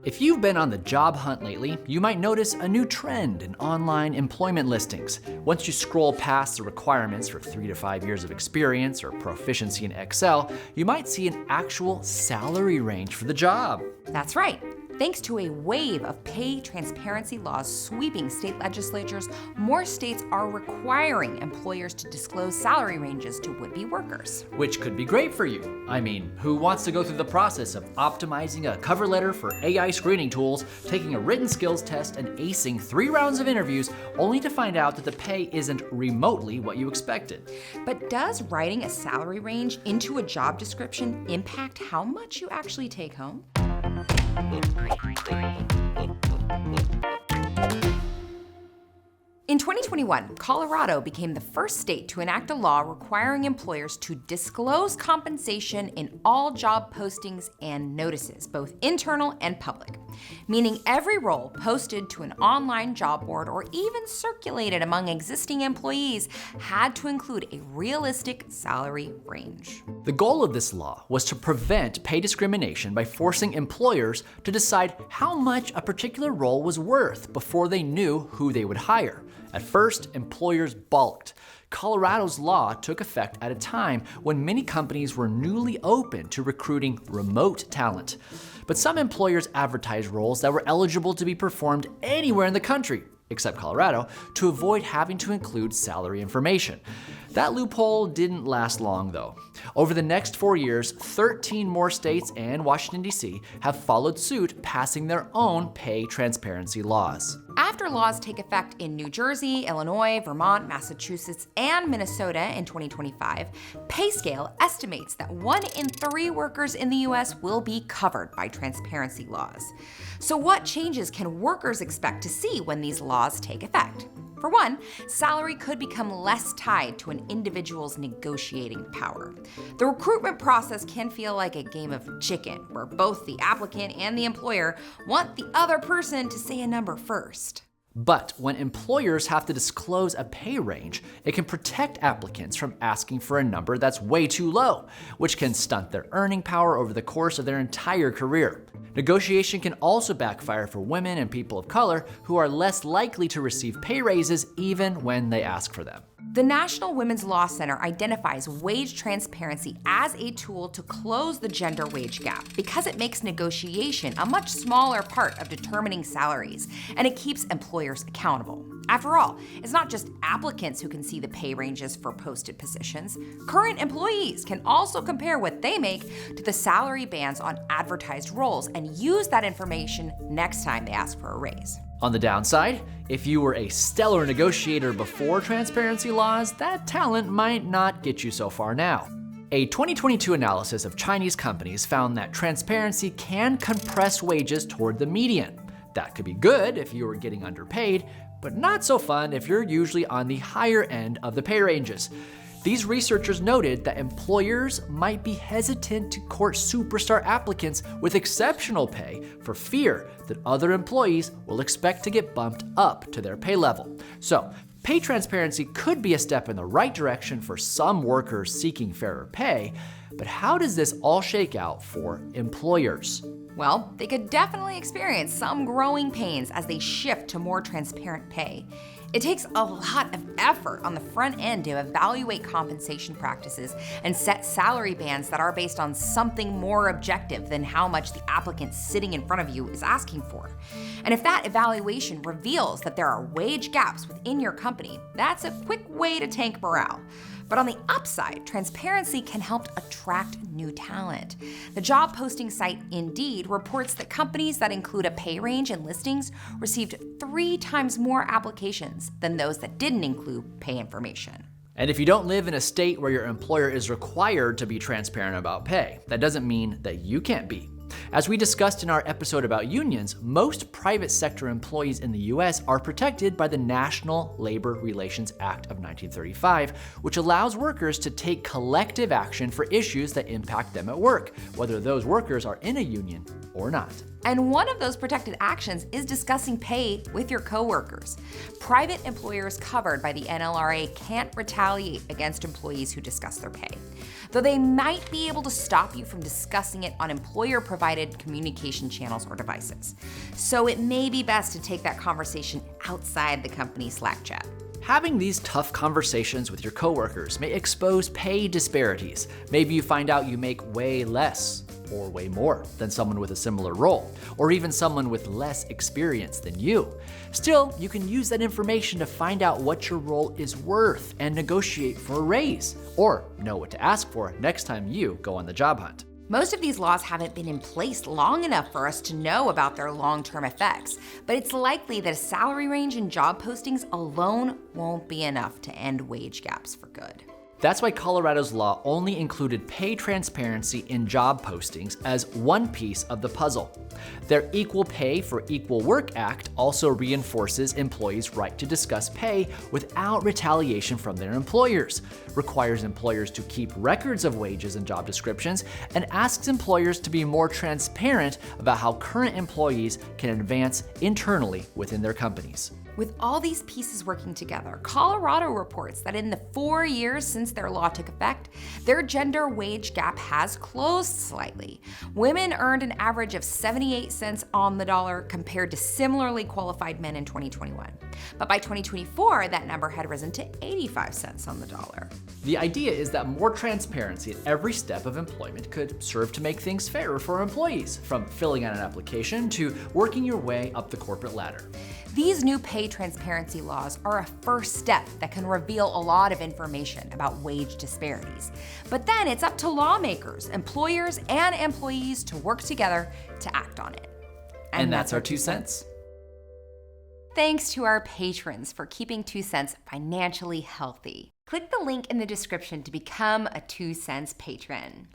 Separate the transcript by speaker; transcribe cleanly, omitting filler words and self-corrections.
Speaker 1: If you've been on the job hunt lately, you might notice a new trend in online employment listings. Once you scroll past the requirements for 3 to 5 years of experience or proficiency in Excel, you might see an actual salary range for the job.
Speaker 2: That's right. Thanks to a wave of pay transparency laws sweeping state legislatures, more states are requiring employers to disclose salary ranges to would-be workers.
Speaker 1: Which could be great for you. I mean, who wants to go through the process of optimizing a cover letter for AI screening tools, taking a written skills test, and acing 3 rounds of interviews, only to find out that the pay isn't remotely what you expected?
Speaker 2: But does writing a salary range into a job description impact how much you actually take home? In 2021, Colorado became the first state to enact a law requiring employers to disclose compensation in all job postings and notices, both internal and public, meaning every role posted to an online job board or even circulated among existing employees had to include a realistic salary range.
Speaker 1: The goal of this law was to prevent pay discrimination by forcing employers to decide how much a particular role was worth before they knew who they would hire. At first, employers balked. Colorado's law took effect at a time when many companies were newly open to recruiting remote talent. But some employers advertised roles that were eligible to be performed anywhere in the country, except Colorado, to avoid having to include salary information. That loophole didn't last long, though. Over the next 4 years, 13 more states and Washington, D.C. have followed suit, passing their own pay transparency laws.
Speaker 2: After laws take effect in New Jersey, Illinois, Vermont, Massachusetts, and Minnesota in 2025, PayScale estimates that 1 in 3 workers in the U.S. will be covered by transparency laws. So what changes can workers expect to see when these laws take effect? For one, salary could become less tied to an individual's negotiating power. The recruitment process can feel like a game of chicken, where both the applicant and the employer want the other person to say a number first.
Speaker 1: But when employers have to disclose a pay range, it can protect applicants from asking for a number that's way too low, which can stunt their earning power over the course of their entire career. Negotiation can also backfire for women and people of color who are less likely to receive pay raises even when they ask for them.
Speaker 2: The National Women's Law Center identifies wage transparency as a tool to close the gender wage gap because it makes negotiation a much smaller part of determining salaries, and it keeps employers accountable. After all, it's not just applicants who can see the pay ranges for posted positions. Current employees can also compare what they make to the salary bands on advertised roles and use that information next time they ask for a raise.
Speaker 1: On the downside, if you were a stellar negotiator before transparency laws, that talent might not get you so far now. A 2022 analysis of Chinese companies found that transparency can compress wages toward the median. That could be good if you were getting underpaid, but not so fun if you're usually on the higher end of the pay ranges. These researchers noted that employers might be hesitant to court superstar applicants with exceptional pay for fear that other employees will expect to get bumped up to their pay level. So, pay transparency could be a step in the right direction for some workers seeking fairer pay, but how does this all shake out for employers?
Speaker 2: Well, they could definitely experience some growing pains as they shift to more transparent pay. It takes a lot of effort on the front end to evaluate compensation practices and set salary bands that are based on something more objective than how much the applicant sitting in front of you is asking for. And if that evaluation reveals that there are wage gaps within your company, that's a quick way to tank morale. But on the upside, transparency can help attract new talent. The job posting site Indeed reports that companies that include a pay range in listings received 3 times more applications than those that didn't include pay information.
Speaker 1: And if you don't live in a state where your employer is required to be transparent about pay, that doesn't mean that you can't be. As we discussed in our episode about unions, most private sector employees in the US are protected by the National Labor Relations Act of 1935, which allows workers to take collective action for issues that impact them at work, whether those workers are in a union or not.
Speaker 2: And one of those protected actions is discussing pay with your coworkers. Private employers covered by the NLRA can't retaliate against employees who discuss their pay. though they might be able to stop you from discussing it on employer-provided communication channels or devices. So it may be best to take that conversation outside the company Slack chat.
Speaker 1: Having these tough conversations with your coworkers may expose pay disparities. Maybe you find out you make way less or way more than someone with a similar role, or even someone with less experience than you. Still, you can use that information to find out what your role is worth and negotiate for a raise, or know what to ask for next time you go on the job hunt.
Speaker 2: Most of these laws haven't been in place long enough for us to know about their long-term effects, but it's likely that a salary range in job postings alone won't be enough to end wage gaps for good.
Speaker 1: That's why Colorado's law only included pay transparency in job postings as one piece of the puzzle. Their Equal Pay for Equal Work Act also reinforces employees' right to discuss pay without retaliation from their employers, requires employers to keep records of wages and job descriptions, and asks employers to be more transparent about how current employees can advance internally within their companies.
Speaker 2: With all these pieces working together, Colorado reports that in the 4 years since their law took effect, their gender wage gap has closed slightly. Women earned an average of 78 cents on the dollar compared to similarly qualified men in 2021. But by 2024, that number had risen to 85 cents on the dollar.
Speaker 1: The idea is that more transparency at every step of employment could serve to make things fairer for employees, from filling out an application to working your way up the corporate ladder.
Speaker 2: These new pay transparency laws are a first step that can reveal a lot of information about wage disparities. But then it's up to lawmakers, employers, and employees to work together to act on it.
Speaker 1: And that's our 2 cents.
Speaker 2: Thanks to our patrons for keeping 2 cents financially healthy. Click the link in the description to become a 2 cents patron.